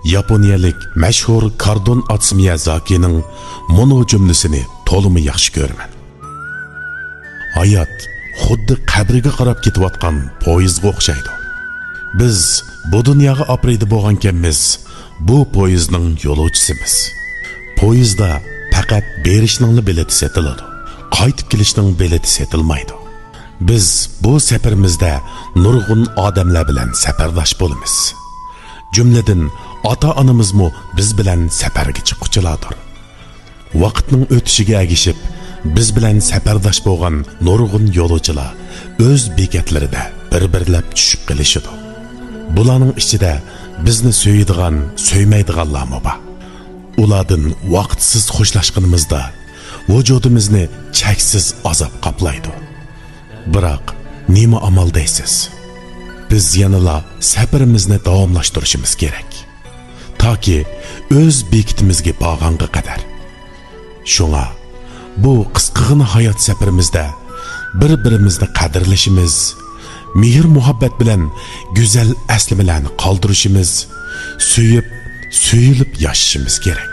Yaponiyalik mashhur Kardon Atsumiyazakining mono jumlasini to'limi yaxshi ko'raman. Hayot xuddi qabrga qarab ketayotgan poyezdga o'xshaydi. Biz bu dunyoga apriydi bo'lgankanmiz, bu poyezdning yo'lovchisimiz. Poyezdda faqat berishning bileti setiladi. Qaytib kelishning bileti setilmaydi. Biz bu safarimizda nurg'un odamlar bilan safardosh bo'lamiz. Jumladan ota-onamizmi biz bilan safarga chiquvchilardir. Vaqtning o'tishiga agishib, biz bilan safardosh bo'lgan nurg'un yo'lovchilar o'z bekatlarida bir-birlab tushib qolishadi. Bularning ichida bizni so'yadigan, so'ymaydiganlarmi bor. Ulardan vaqtsiz xo'shlashganimizda vujudimizni cheksiz azob qoplaydi. Biroq nima amal deysiz? Biz yanala safarimizni davomlashtirishimiz kerak. Toki o'z bekitimizga borganga qadar. Shunga bu qisqagina hayot safarimizda bir-birimizni qadrlashimiz, mehr-muhabbat bilan go'zal aslimalarni qoldirishimiz, suyib, suyilib yashashimiz kerak.